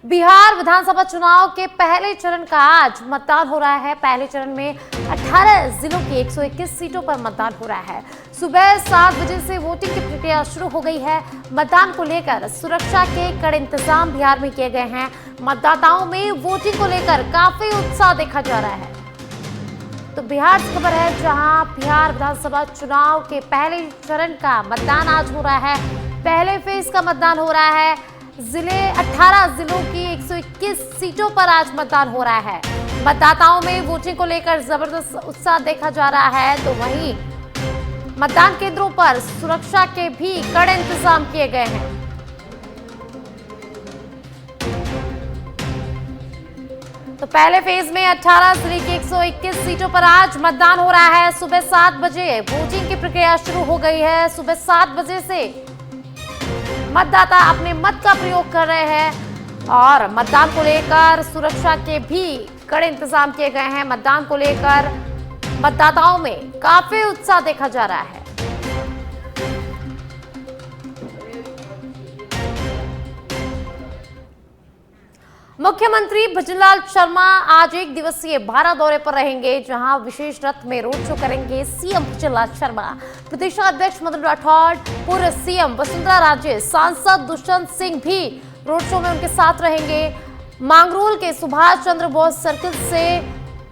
बिहार विधानसभा चुनाव के पहले चरण का आज मतदान हो रहा है। पहले चरण में 18 जिलों की 121 सीटों पर मतदान हो रहा है। सुबह 7 बजे से वोटिंग की प्रक्रिया शुरू हो गई है। मतदान को लेकर सुरक्षा के कड़े इंतजाम बिहार में किए गए हैं। मतदाताओं में वोटिंग को लेकर काफी उत्साह देखा जा रहा है। तो बिहार से खबर है, जहां बिहार विधानसभा चुनाव के पहले चरण का मतदान आज हो रहा है। पहले फेज का मतदान हो रहा है। 18 जिलों की 121 सीटों पर आज मतदान हो रहा है। मतदाताओं में वोटिंग को लेकर जबरदस्त उत्साह देखा जा रहा है। तो वहीं मतदान केंद्रों पर सुरक्षा के भी कड़े इंतजाम किए गए हैं। तो पहले फेज में 18 जिले की 121 सीटों पर आज मतदान हो रहा है। सुबह 7 बजे वोटिंग की प्रक्रिया शुरू हो गई है। सुबह 7 बजे से मतदाता अपने मत का प्रयोग कर रहे हैं और मतदान को लेकर सुरक्षा के भी कड़े इंतजाम किए गए हैं। मतदान को लेकर मतदाताओं में काफी उत्साह देखा जा रहा है। मुख्यमंत्री भजनलाल शर्मा आज एक दिवसीय भारत दौरे पर रहेंगे, जहां विशेष रथ में रोड शो करेंगे सीएम भजनलाल शर्मा, प्रदेशाध्यक्ष मदन राठौड़, पूर्व सीएम वसुंधरा राजे, सांसद दुष्यंत सिंह भी रोड शो में उनके साथ रहेंगे। मांगरोल के सुभाष चंद्र बोस सर्किल से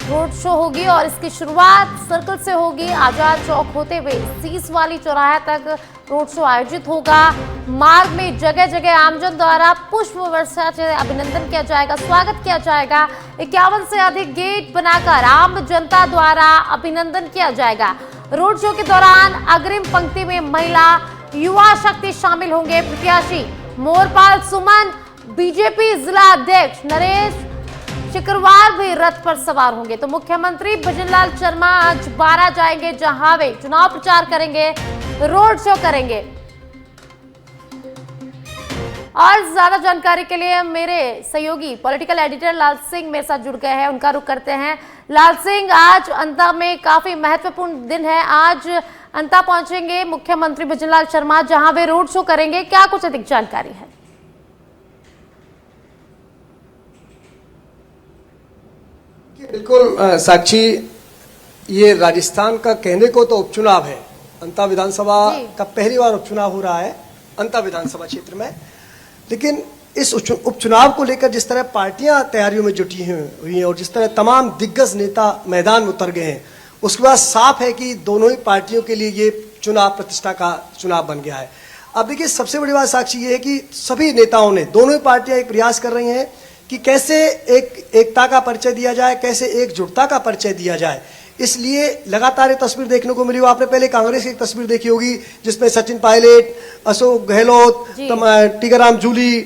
रोड शो होगी और इसकी शुरुआत सर्किल से होगी। आजाद चौक होते हुए सीसवाली चौराहे तक रोड शो आयोजित होगा। मार्ग में जगह जगह आमजन द्वारा पुष्प वर्षा से अभिनंदन किया जाएगा, स्वागत किया जाएगा। 51 से अधिक गेट बनाकर आम जनता द्वारा अभिनंदन किया जाएगा। रोड शो के दौरान अग्रिम पंक्ति में महिला युवा शक्ति शामिल होंगे। प्रत्याशी मोरपाल सुमन, बीजेपी जिला अध्यक्ष नरेश शुक्रवार भी रथ पर सवार होंगे। तो मुख्यमंत्री भजनलाल शर्मा आज बारां जाएंगे, जहां वे चुनाव प्रचार करेंगे, रोड शो करेंगे। और ज्यादा जानकारी के लिए मेरे सहयोगी पॉलिटिकल एडिटर लाल सिंह मेरे साथ जुड़ गए हैं, उनका रुख करते हैं। लाल सिंह, आज अंता में काफी महत्वपूर्ण दिन है। आज अंता पहुंचेंगे मुख्यमंत्री भजनलाल शर्मा, जहां वे रोड शो करेंगे। क्या कुछ अधिक जानकारी है? बिल्कुल साक्षी, ये राजस्थान का कहने को तो उपचुनाव है। अंता विधानसभा का पहली बार उपचुनाव हो रहा है अंता विधानसभा क्षेत्र में। लेकिन इस उपचुनाव को लेकर जिस तरह पार्टियां तैयारियों में जुटी हुई हैं और जिस तरह तमाम दिग्गज नेता मैदान में उतर गए हैं, उसके बाद साफ है कि दोनों ही पार्टियों के लिए ये चुनाव प्रतिष्ठा का चुनाव बन गया है। अब देखिए, सबसे बड़ी बात साक्षी ये है कि सभी नेताओं ने, दोनों ही पार्टियां एक प्रयास कर रही हैं कि कैसे एकता का परिचय दिया जाए, कैसे एकजुटता का परिचय दिया जाए। इसलिए लगातार ये तस्वीर देखने को मिली। आपने पहले कांग्रेस की एक तस्वीर देखी होगी जिसमें सचिन पायलट, अशोक गहलोत, टीकाराम जूली,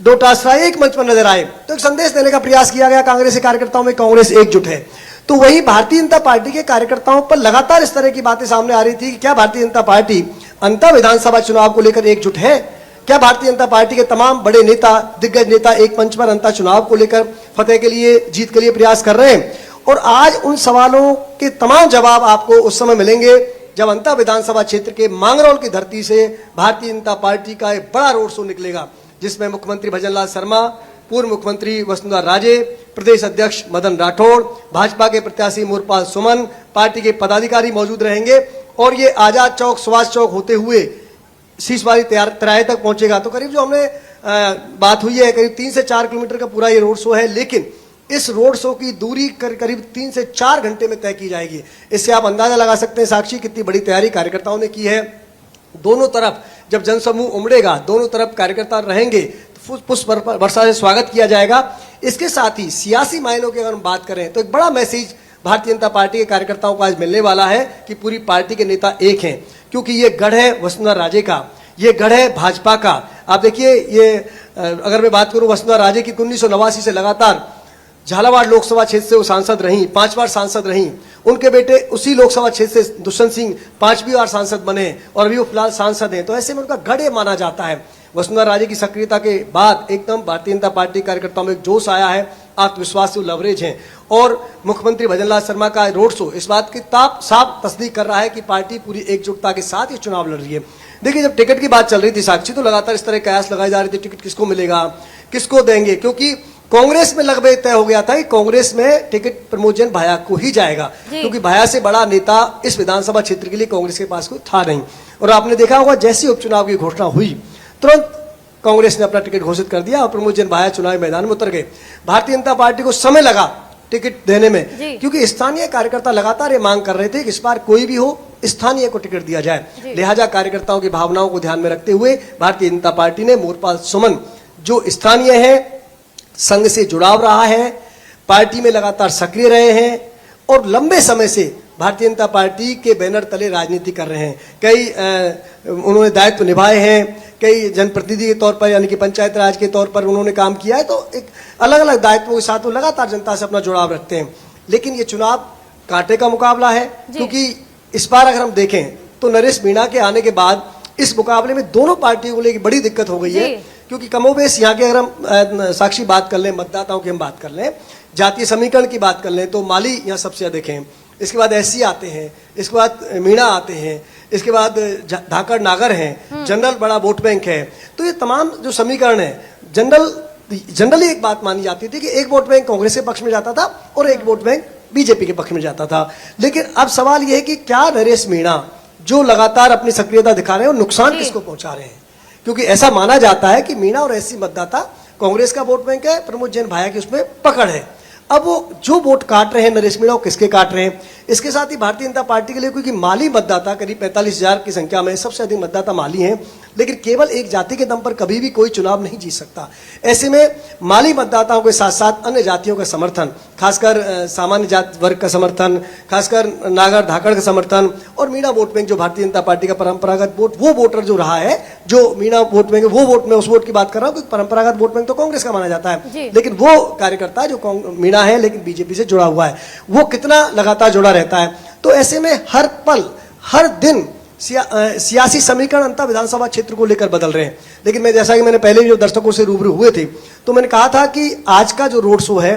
डोटासरा एक मंच पर नजर आए। तो एक संदेश देने का प्रयास किया गया कांग्रेस के कार्यकर्ताओं में, कांग्रेस एकजुट है। तो वही भारतीय जनता पार्टी के कार्यकर्ताओं पर लगातार इस तरह की बातें सामने आ रही थी कि क्या भारतीय जनता पार्टी अंता विधानसभा चुनाव को लेकर एकजुट है? क्या भारतीय जनता पार्टी के तमाम बड़े नेता, दिग्गज नेता एक मंच पर अंता चुनाव को लेकर फतेह के लिए, जीत के लिए प्रयास कर रहे हैं? और आज उन सवालों के तमाम जवाब आपको उस समय मिलेंगे जब अंता विधानसभा क्षेत्र के मांगरोल की धरती से भारतीय जनता पार्टी का एक बड़ा रोड शो निकलेगा, जिसमें मुख्यमंत्री भजनलाल शर्मा, पूर्व मुख्यमंत्री वसुंधरा राजे, प्रदेश अध्यक्ष मदन राठौड़, भाजपा के प्रत्याशी मोरपाल सुमन, पार्टी के पदाधिकारी मौजूद रहेंगे। और ये आजाद चौक, सुभाष चौक होते हुए सीसवाली तराई तक पहुंचेगा। तो करीब जो हमने बात हुई है, करीब 3 से 4 किलोमीटर का पूरा ये रोड शो है। लेकिन इस रोड शो की दूरी करीब 3 से 4 घंटे में तय की जाएगी। इससे आप अंदाजा लगा सकते हैं साक्षी, कितनी बड़ी तैयारी कार्यकर्ताओं ने की है। दोनों तरफ जब जनसमूह उमड़ेगा, दोनों तरफ कार्यकर्ता रहेंगे, तो पुष्प वर्षा से स्वागत किया जाएगा। इसके साथ ही सियासी मायनों की अगर हम बात करें तो एक बड़ा मैसेज भारतीय जनता पार्टी के कार्यकर्ताओं को आज मिलने वाला है कि पूरी पार्टी के नेता एक हैं, क्योंकि ये गढ़ है वसुंधरा राजे का, ये गढ़ है भाजपा का। आप देखिए, ये अगर मैं बात करूं वसुंधरा राजे की, 1989 से लगातार झालावाड़ लोकसभा क्षेत्र से वो सांसद रहीं, 5 बार सांसद रहीं। उनके बेटे उसी लोकसभा क्षेत्र से दुष्यंत सिंह 5वीं बार सांसद बने और अभी वो फिलहाल सांसद हैं। तो ऐसे में उनका गढ़ माना जाता है। वसुंधरा राजे की सक्रियता के बाद एकदम भारतीय जनता पार्टी कार्यकर्ताओं में एक जोश आया है, आत्मविश्वास से लवरेज हैं। और मुख्यमंत्री भजनलाल शर्मा का रोड शो इस बात की साफ तस्दीक कर रहा है कि पार्टी पूरी एकजुटता के साथ ये चुनाव लड़ रही है। देखिए, जब टिकट की बात चल रही थी साक्षी, तो लगातार इस तरह कयास लगाई जा रही थी टिकट किसको मिलेगा, किसको देंगे, क्योंकि कांग्रेस में लगभग तय हो गया था कि कांग्रेस में टिकट प्रमोद जैन भाया को ही जाएगा, क्योंकि भाया से बड़ा नेता इस विधानसभा क्षेत्र के लिए कांग्रेस के पास कोई था नहीं। और आपने देखा होगा, जैसे उपचुनाव की घोषणा हुई तुरंत कांग्रेस ने अपना टिकट घोषित कर दिया और प्रमोद जैन भाया चुनावी मैदान में उतर गए। भारतीय जनता पार्टी को समय लगा टिकट देने में, क्योंकि स्थानीय कार्यकर्ता लगातार ये मांग कर रहे थे कि इस बार कोई भी हो स्थानीय को टिकट दिया जाए। लिहाजा कार्यकर्ताओं की भावनाओं को ध्यान में रखते हुए भारतीय जनता पार्टी ने मोरपाल सुमन, जो स्थानीय है, संघ से जुड़ाव रहा है, पार्टी में लगातार सक्रिय रहे हैं और लंबे समय से भारतीय जनता पार्टी के बैनर तले राजनीति कर रहे हैं। कई उन्होंने दायित्व निभाए हैं, कई जनप्रतिनिधि के तौर पर यानी कि पंचायत राज के तौर पर उन्होंने काम किया है, तो एक अलग अलग दायित्वों के साथ वो लगातार जनता से अपना जुड़ाव रखते हैं। लेकिन ये चुनाव कांटे का मुकाबला है, क्योंकि इस बार अगर हम देखें तो नरेश मीणा के आने के बाद इस मुकाबले में दोनों पार्टियों को लेकर बड़ी दिक्कत हो गई है, क्योंकि कमोबेश यहाँ के अगर हम साक्षी बात कर लें, मतदाताओं की हम बात कर लें, जातीय समीकरण की बात कर लें, तो माली यहाँ सबसे अधिक हैं, इसके बाद एससी आते हैं, इसके बाद मीणा आते हैं, इसके बाद धाकड़ नागर हैं, जनरल बड़ा वोट बैंक है। तो ये तमाम जो समीकरण है, जनरली एक बात मानी जाती थी कि एक वोट बैंक कांग्रेस के पक्ष में जाता था और एक वोट बैंक बीजेपी के पक्ष में जाता था। लेकिन अब सवाल यह है कि क्या नरेश मीणा जो लगातार अपनी सक्रियता दिखा रहे हैं, नुकसान किसको पहुंचा रहे हैं, क्योंकि ऐसा माना जाता है कि मीणा और एससी मतदाता कांग्रेस का वोट बैंक है, प्रमोद जैन भाया की उसमें पकड़ है। अब वो जो वोट काट रहे हैं नरेश मीणा, किसके काट रहे हैं, इसके साथ ही भारतीय जनता पार्टी के लिए, क्योंकि माली मतदाता करीब 45,000 की संख्या में सबसे अधिक मतदाता माली हैं, लेकिन केवल एक जाति के दम पर कभी भी कोई चुनाव नहीं जीत सकता। ऐसे में माली मतदाताओं के साथ साथ अन्य जातियों का समर्थन, खासकर सामान्य जाति वर्ग का समर्थन, खासकर नागर धाकड़ का समर्थन और मीणा वोट बैंक जो भारतीय जनता पार्टी का परंपरागत वोट, वो वोटर जो रहा है, जो मीणा वोट बैंक, वो वोट में उस वोट की बात कर रहा हूँ, क्योंकि परंपरागत वोट बैंक तो कांग्रेस का माना जाता है, लेकिन वो कार्यकर्ता जो मीणा है लेकिन बीजेपी से जुड़ा हुआ है, वो कितना लगातार जुड़ा रहता है। तो ऐसे में हर पल हर दिन सियासी समीकरण अंतर विधानसभा क्षेत्र को लेकर बदल रहे हैं। लेकिन मैं, जैसा कि मैंने पहले जो दर्शकों से रूबरू हुए थे, तो मैंने कहा था कि आज का जो रोड शो है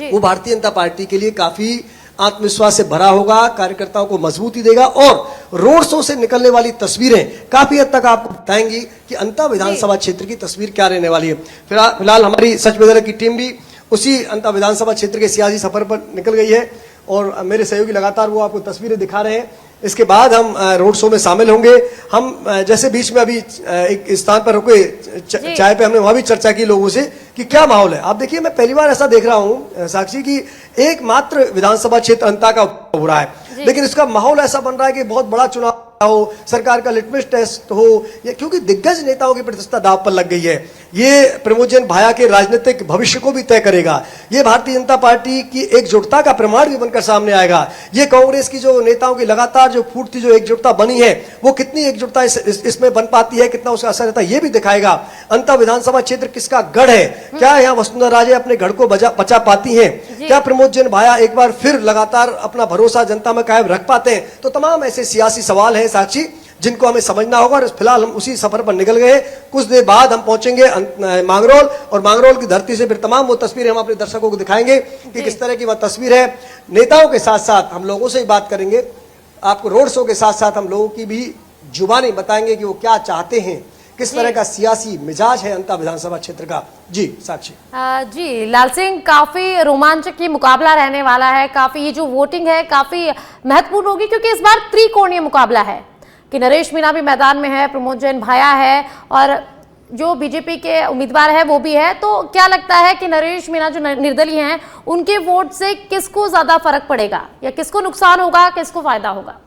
वो भारतीय जनता पार्टी के लिए काफी आत्मविश्वास से भरा होगा, कार्यकर्ताओं को मजबूती देगा और रोड शो से निकलने वाली तस्वीरें काफी हद तक आपको बताएंगी कि अंतर विधानसभा क्षेत्र की तस्वीर क्या रहने वाली है। फिलहाल हमारी सच बदल की टीम भी उसी अंतर विधानसभा क्षेत्र के सियासी सफर पर निकल गई है और मेरे सहयोगी लगातार वो आपको तस्वीरें दिखा रहे हैं। इसके बाद हम रोड शो में शामिल होंगे। हम जैसे बीच में अभी एक स्थान पर रुके चाय पे, हमने वहां भी चर्चा की लोगों से कि क्या माहौल है। आप देखिए, मैं पहली बार ऐसा देख रहा हूं साक्षी की एकमात्र विधानसभा क्षेत्र अंता का हो रहा है, लेकिन इसका माहौल ऐसा बन रहा है कि बहुत बड़ा चुनाव हो, सरकार का लिटमस टेस्ट हो, क्योंकि दिग्गज नेताओं की प्रतिष्ठा दांव पर लग गई है। ये प्रमोद जैन भाया के राजनीतिक भविष्य को भी तय करेगा। ये भारतीय जनता पार्टी की एकजुटता का प्रमाण भी बनकर सामने आएगा। ये कांग्रेस की जो नेताओं की लगातार जो फूटती जो एकजुटता बनी है, वो कितनी एकजुटता इसमें बन पाती है, कितना उसका असर रहता है, ये भी दिखाएगा। अंतर विधानसभा क्षेत्र किसका गढ़ है, क्या यहाँ वसुंधरा राजे अपने गढ़ को बचा पाती है, क्या प्रमोद जैन भाया एक बार फिर लगातार अपना भरोसा जनता में कायम रख पाते हैं। तो तमाम ऐसे सियासी सवाल है साक्षी, जिनको हमें समझना होगा। और फिलहाल हम उसी सफर पर निकल गए। कुछ देर बाद हम पहुंचेंगे मांगरोल और मांगरोल की धरती से फिर तमाम वो तस्वीरें हम अपने दर्शकों को दिखाएंगे कि किस तरह की वह तस्वीर है। नेताओं के साथ साथ हम लोगों से ही बात करेंगे, आपको रोड शो के साथ साथ हम लोगों की भी जुबानी बताएंगे कि वो क्या चाहते हैं, किस तरह का सियासी मिजाज है अंतर विधानसभा क्षेत्र का। जी साक्षी। जी लाल सिंह, काफी रोमांचक मुकाबला रहने वाला है। काफी ये जो वोटिंग है काफी महत्वपूर्ण होगी, क्योंकि इस बार त्रिकोणीय मुकाबला है कि नरेश मीणा भी मैदान में है, प्रमोद जैन भाया है और जो बीजेपी के उम्मीदवार है वो भी है। तो क्या लगता है कि नरेश मीणा जो निर्दलीय हैं, उनके वोट से किसको ज्यादा फर्क पड़ेगा या किसको नुकसान होगा, किसको फायदा होगा?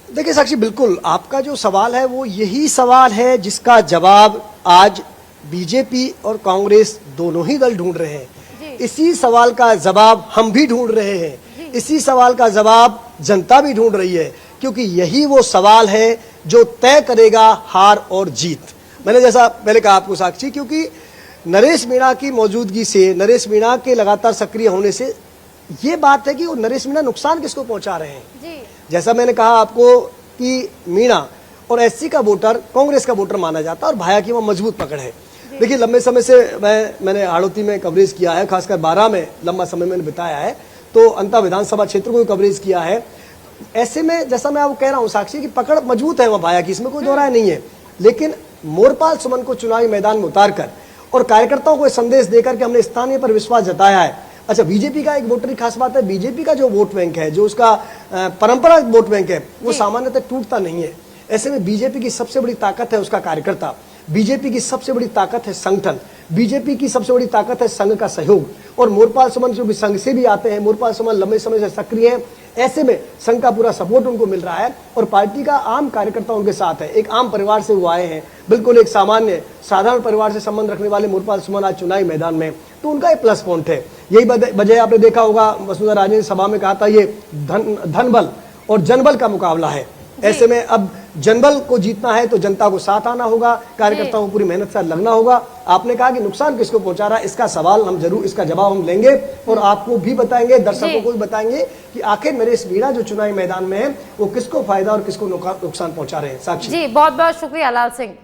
देखिए साक्षी, बिल्कुल आपका जो सवाल है वो यही सवाल है जिसका जवाब आज बीजेपी और कांग्रेस दोनों ही दल ढूंढ रहे हैं। इसी सवाल का जवाब हम भी ढूंढ रहे हैं, इसी सवाल का जवाब जनता भी ढूंढ रही है, क्योंकि यही वो सवाल है जो तय करेगा हार और जीत। मैंने जैसा पहले कहा आपको साक्षी, क्योंकि नरेश मीणा की मौजूदगी से, नरेश मीणा के लगातार सक्रिय होने से ये बात है कि वो नरेश मीणा नुकसान किसको पहुंचा रहे हैं। जैसा मैंने कहा आपको कि मीणा और एससी का वोटर कांग्रेस का वोटर माना जाता है और भाया की वो मजबूत पकड़ है। देखिए, लंबे समय से मैंने हाड़ौती में कवरेज किया है, खासकर 12 में लंबा समय मैंने बिताया है, तो अंतर विधानसभा क्षेत्र को कवरेज किया है। ऐसे में जैसा मैं आपको कह रहा हूं साक्षी की पकड़ मजबूत है वहां भाया की, इसमें कोई दो राय नहीं है। लेकिन मोरपाल सुमन को चुनावी मैदान में उतारकर और कार्यकर्ताओं को संदेश देकर कि हमने स्थानीय पर विश्वास जताया है। अच्छा, बीजेपी का एक वोटर की खास बात है, बीजेपी का जो वोट बैंक है, जो उसका परंपरागत वोट बैंक है, वो सामान्यतः टूटता नहीं है। ऐसे में बीजेपी की सबसे बड़ी ताकत है उसका कार्यकर्ता, बीजेपी की सबसे बड़ी ताकत है संगठन, बीजेपी की सबसे बड़ी ताकत है संघ का सहयोग। और मोरपाल सुमन जो भी संघ से भी आते हैं, मोरपाल सुमन लंबे समय से सक्रिय हैं, ऐसे में संघ का पूरा सपोर्ट उनको मिल रहा है और पार्टी का आम कार्यकर्ता उनके साथ है। एक आम परिवार से वो आए हैं, बिल्कुल एक सामान्य साधारण परिवार से संबंध रखने वाले मोरपाल सुमन आज चुनावी मैदान में, तो उनका एक प्लस पॉइंट है। यही वजह आपने देखा होगा वसुंधरा राजे ने सभा में कहा था, ये धन बल और जनबल का मुकाबला है। ऐसे में अब जनबल को जीतना है तो जनता को साथ आना होगा, कार्यकर्ताओं को पूरी मेहनत से लगना होगा। आपने कहा कि नुकसान किसको पहुंचा रहा है, इसका सवाल हम जरूर, इसका जवाब हम लेंगे और आपको भी बताएंगे, दर्शकों को भी बताएंगे कि आखिर मेरे इस मीडिया जो चुनावी मैदान में है वो किसको फायदा और किसको नुकसान पहुंचा रहे हैं। साक्षी जी, बहुत बहुत शुक्रिया लाल सिंह।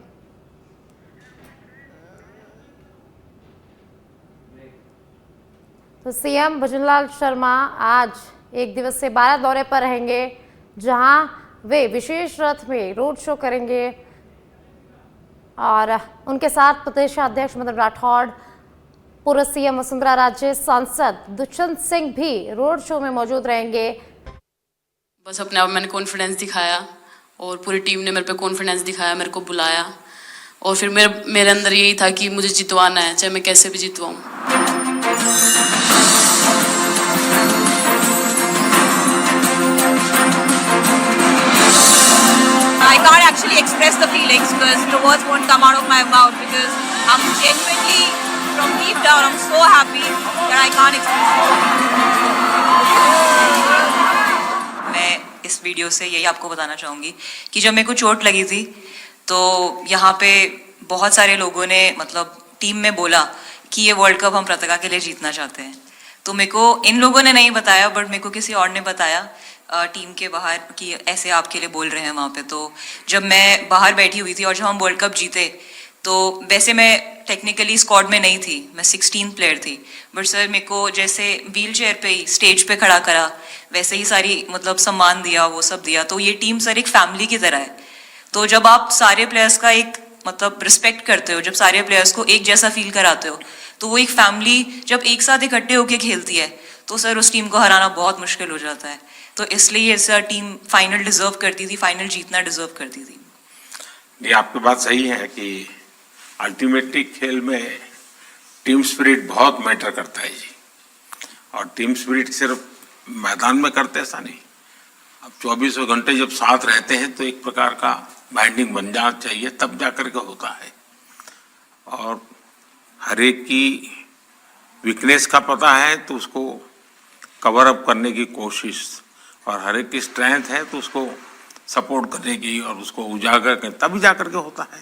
तो सीएम भजनलाल शर्मा आज एक दिवसीय भारत दौरे पर रहेंगे, जहां वे विशेष रथ में रोड शो करेंगे और उनके साथ प्रदेश अध्यक्ष मदन राठौड़, पूर्व सीएम वसुंधरा राजे, सांसद दुष्यंत सिंह भी रोड शो में मौजूद रहेंगे। बस अपने आप मैंने कॉन्फिडेंस दिखाया और पूरी टीम ने मेरे पे कॉन्फिडेंस दिखाया, मेरे को बुलाया और फिर मेरे अंदर यही था कि मुझे जितवाना है, चाहे मैं कैसे भी जितवाऊं। I can't actually express the feelings because the words won't come out of my mouth because I'm genuinely from deep down I'm so happy that I can't express it. मैं इस वीडियो से यही आपको बताना चाहूँगी कि जब मेरे को चोट लगी थी तो यहाँ पे बहुत सारे लोगों ने मतलब टीम में बोला कि ये वर्ल्ड कप हम पताका के लिए जीतना चाहते हैं। तो मेरे को इन लोगों ने नहीं बताया बट मेरे को किसी और ने बताया टीम के बाहर कि ऐसे आपके लिए बोल रहे हैं वहाँ पे। तो जब मैं बाहर बैठी हुई थी और जब हम वर्ल्ड कप जीते तो वैसे मैं टेक्निकली स्क्वाड में नहीं थी, मैं 16 प्लेयर थी, बट सर मेरे को जैसे व्हील चेयर पे ही स्टेज पे खड़ा करा, वैसे ही सारी मतलब सम्मान दिया, वो सब दिया। तो ये टीम सर एक फैमिली की तरह है। तो जब आप सारे प्लेयर्स का एक मतलब रिस्पेक्ट करते हो, जब सारे प्लेयर्स को एक जैसा फील कराते हो, तो वो एक फैमिली जब एक साथ इकट्ठे होकर खेलती है तो सर उस टीम को हराना बहुत मुश्किल हो जाता है। तो इसलिए सर टीम फाइनल डिजर्व करती थी, फाइनल जीतना डिजर्व करती थी। ये आपकी बात सही है कि अल्टीमेटली खेल में टीम स्पिरिट बहुत मैटर करता है जी। और टीम स्पिरिट सिर्फ मैदान में करते ऐसा नहीं, अब 24 घंटे जब साथ रहते हैं तो एक प्रकार का बाइंडिंग बन जाना चाहिए, तब जाकर के होता है। और हर एक की वीकनेस का पता है तो उसको कवर अप करने की कोशिश, और हर एक की स्ट्रेंथ है तो उसको सपोर्ट करने की और उसको उजागर कर, तभी जाकर के होता है।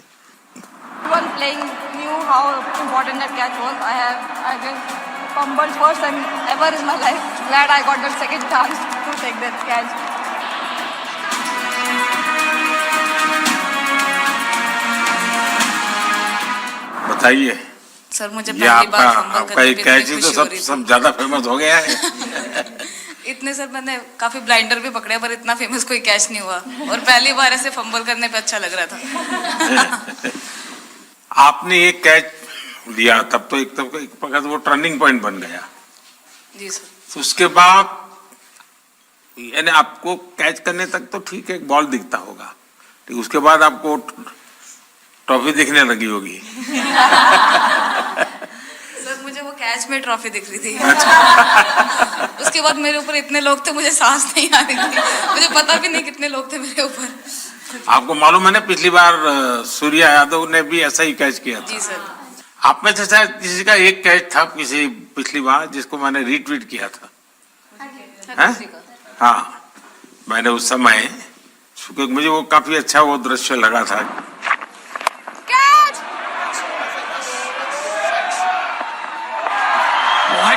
Everyone playing knew how important that catch was. I just fumbled first time ever in my life. Glad I got that second chance to take that catch. बताइए सर मुझे ये पहली बार आपका एक कैच ही तो सब ज्यादा फेमस हो गया है। इतने सर मैंने काफी ब्लाइंडर भी पकड़े पर इतना फेमस कोई कैच नहीं हुआ और पहली बार ऐसे फंबल करने पे अच्छा लग रहा था। आपने एक कैच दिया तब तो एक प्रकार वो टर्निंग पॉइंट बन गया जी सर। तो उसके बाद यानी आपको कैच करने तक तो ठीक है, एक बॉल दिखता होगा, ठीक, उसके बाद आपको ट्रॉफी दिखने लगी होगी। सर मुझे वो कैच में ट्रॉफी दिख रही थी। अच्छा। उसके बाद मेरे ऊपर इतने लोग थे, मुझे सांस नहीं आ रही थी, मुझे पता भी नहीं कितने लोग थे मेरे ऊपर। आपको मालूम है ना पिछली बार सूर्या यादव ने भी ऐसा ही कैच किया था। जी सर। आप में से शायद किसी का एक कैच था किसी पिछली बार जिसको मैंने रीट्वीट किया था। हाँ, मैंने उस समय क्योंकि मुझे वो काफी अच्छा वो दृश्य लगा था।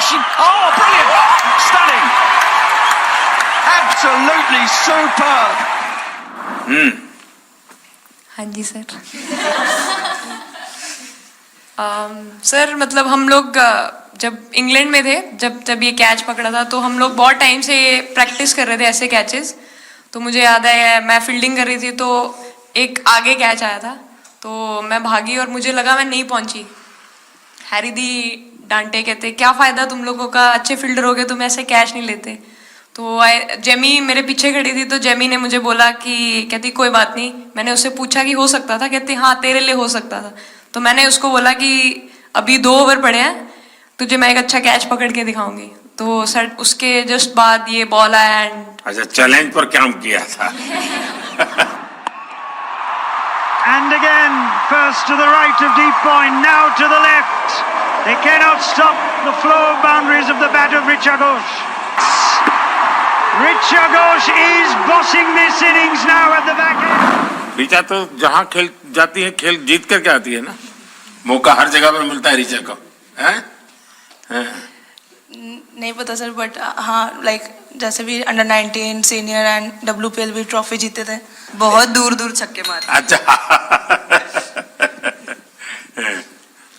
Oh, brilliant! Stunning! Absolutely superb! हाँ जी सर। सर मतलब हम लोग जब इंग्लैंड में थे, जब ये कैच पकड़ा था तो हम लोग बहुत टाइम से प्रैक्टिस कर रहे थे ऐसे कैचेस। तो मुझे याद है मैं फील्डिंग कर रही थी तो एक आगे कैच आया था, तो मैं भागी और मुझे लगा मैं नहीं पहुंची। हैरी दी डांटे, कहते क्या फ़ायदा तुम लोगों का, अच्छे फील्डर हो गए, तुम ऐसे कैच नहीं लेते। तो जेमी मेरे पीछे खड़ी थी, तो जेमी ने मुझे बोला कि कहती कोई बात नहीं। मैंने उससे पूछा कि हो सकता था, कहती हाँ तेरे लिए हो सकता था। तो मैंने उसको बोला कि अभी 2 ओवर पड़े हैं, तुझे मैं एक अच्छा कैच पकड़ के दिखाऊंगी। तो सर उसके जस्ट बाद ये बॉल आया एंड अच्छा, चैलेंज पर काम किया था। And again, first to the right of deep point, now to the left. They cannot stop the flow of boundaries of the bat of Richa Ghosh. Richa Ghosh is bossing this innings now at the back end. Richa तो जहाँ खेल जाती है खेल जीत करके आती है ना, मौका हर जगह पर मिलता है ऋचा को, हैं? नहीं पता सर, बट हाँ लाइक जैसे भी अंडर 19 सीनियर एंड WPL भी ट्रॉफी जीते थे। बहुत दूर दूर छक्के मारे। अच्छा।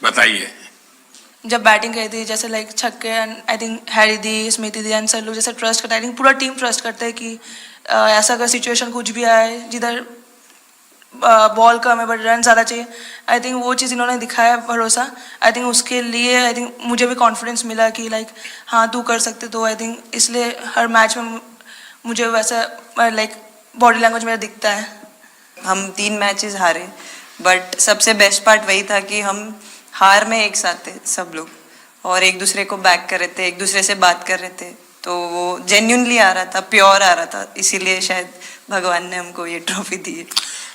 बताइए। जब बैटिंग करी थी जैसे लाइक छक्के and I think Harry the, Smriti the and sir लोग जैसे ट्रस्ट करते हैं, आई थिंक पूरा टीम ट्रस्ट करता है कि ऐसा अगर सिचुएशन कुछ भी आए जिधर बॉल कम है बट रन ज़्यादा चाहिए, आई थिंक वो चीज़ इन्होंने दिखाया भरोसा। आई थिंक उसके लिए आई थिंक मुझे भी कॉन्फिडेंस मिला कि लाइक हाँ तू कर सकते। तो आई थिंक इसलिए हर मैच में मुझे वैसा लाइक बॉडी लैंग्वेज मेरा दिखता है। हम 3 मैचेस हारे, बट सबसे बेस्ट पार्ट वही था कि हम हार में एक साथ थे सब लोग, और एक दूसरे को बैक कर रहे थे, एक दूसरे से बात कर रहे थे। तो वो जेन्युइनली आ रहा था, प्योर आ रहा था, इसीलिए शायद भगवान ने हमको ये ट्रॉफी दी है।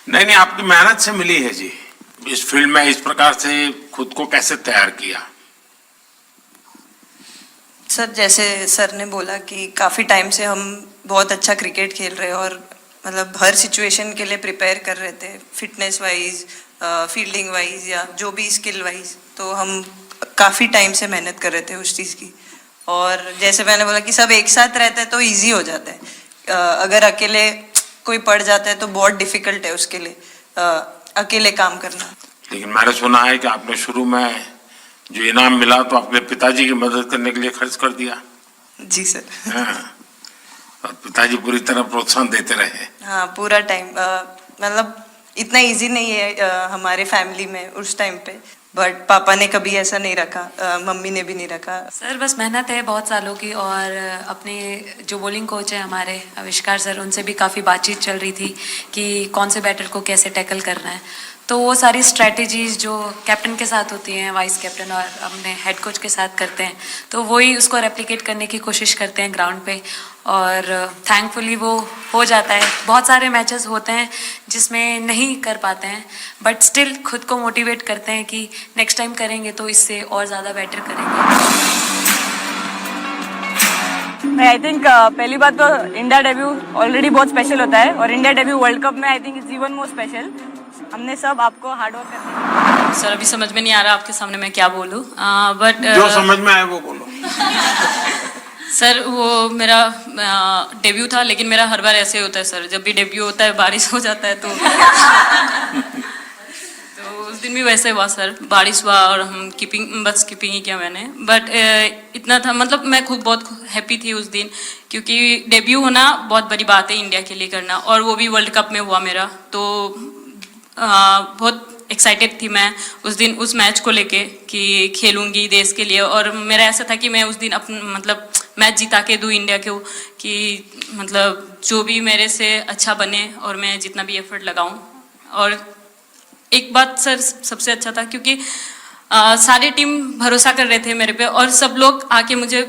नहीं, आपकी मेहनत से मिली है जी। इस फील्ड में इस प्रकार से खुद को कैसे तैयार किया? सर जैसे सर ने बोला कि काफ़ी टाइम से हम बहुत अच्छा क्रिकेट खेल रहे हैं और मतलब हर सिचुएशन के लिए प्रिपेयर कर रहे थे, फिटनेस वाइज, फील्डिंग वाइज या जो भी स्किल वाइज। तो हम काफ़ी टाइम से मेहनत कर रहे थे उस चीज़ की। और जैसे मैंने बोला कि सब एक साथ रहते हैं तो इजी हो जाता है। अगर अकेले कोई पड़ जाता है तो बहुत डिफिकल्ट है उसके लिए अकेले काम करना। लेकिन मैंने सुना है कि आपने शुरू में जो इनाम मिला तो अपने पिताजी की मदद करने के लिए खर्च कर दिया। जी सर। हाँ, और पिताजी पूरी तरह प्रोत्साहन देते रहे। हाँ, पूरा टाइम मतलब इतना इजी नहीं है हमारे फैमिली में उस टाइम पे, बट पापा ने कभी ऐसा नहीं रखा, मम्मी ने भी नहीं रखा। सर बस मेहनत है बहुत सालों की, और अपने जो बॉलिंग कोच है हमारे आविष्कार सर, उनसे भी काफ़ी बातचीत चल रही थी कि कौन से बैटर को कैसे टैकल करना है। तो वो सारी स्ट्रेटजीज जो कैप्टन के साथ होती हैं, वाइस कैप्टन और अपने हेड कोच के साथ करते हैं, तो वही उसको रेप्लिकेट करने की कोशिश करते हैं ग्राउंड पे, और थैंकफुली वो हो जाता है। बहुत सारे मैचेस होते हैं जिसमें नहीं कर पाते हैं, बट स्टिल खुद को मोटिवेट करते हैं कि नेक्स्ट टाइम करेंगे तो इससे और ज़्यादा बेटर करेंगे। आई थिंक पहली बात तो इंडिया डेब्यू ऑलरेडी बहुत स्पेशल होता है, और इंडिया डेब्यू वर्ल्ड कप में I think it's even more special. हमने सब आपको हार्ड वर्क करना। सर अभी समझ में नहीं आ रहा आपके सामने मैं क्या बोलूं, बट जो समझ में आए वो बोलो। सर वो मेरा डेब्यू था, लेकिन मेरा हर बार ऐसे होता है सर, जब भी डेब्यू होता है बारिश हो जाता है तो उस दिन भी वैसे हुआ सर, बारिश हुआ और हम बस कीपिंग ही किया मैंने। बट इतना था, मतलब मैं खुद बहुत हैप्पी थी उस दिन, क्योंकि डेब्यू होना बहुत बड़ी बात है इंडिया के लिए करना, और वो भी वर्ल्ड कप में हुआ मेरा। तो बहुत एक्साइटेड थी मैं उस दिन उस मैच को लेके कि खेलूंगी देश के लिए, और मेरा ऐसा था कि मैं उस दिन मतलब मैच जिता के दूँ इंडिया को, कि मतलब जो भी मेरे से अच्छा बने और मैं जितना भी एफर्ट लगाऊं। और एक बात सर सबसे अच्छा था क्योंकि सारी टीम भरोसा कर रहे थे मेरे पे, और सब लोग आके मुझे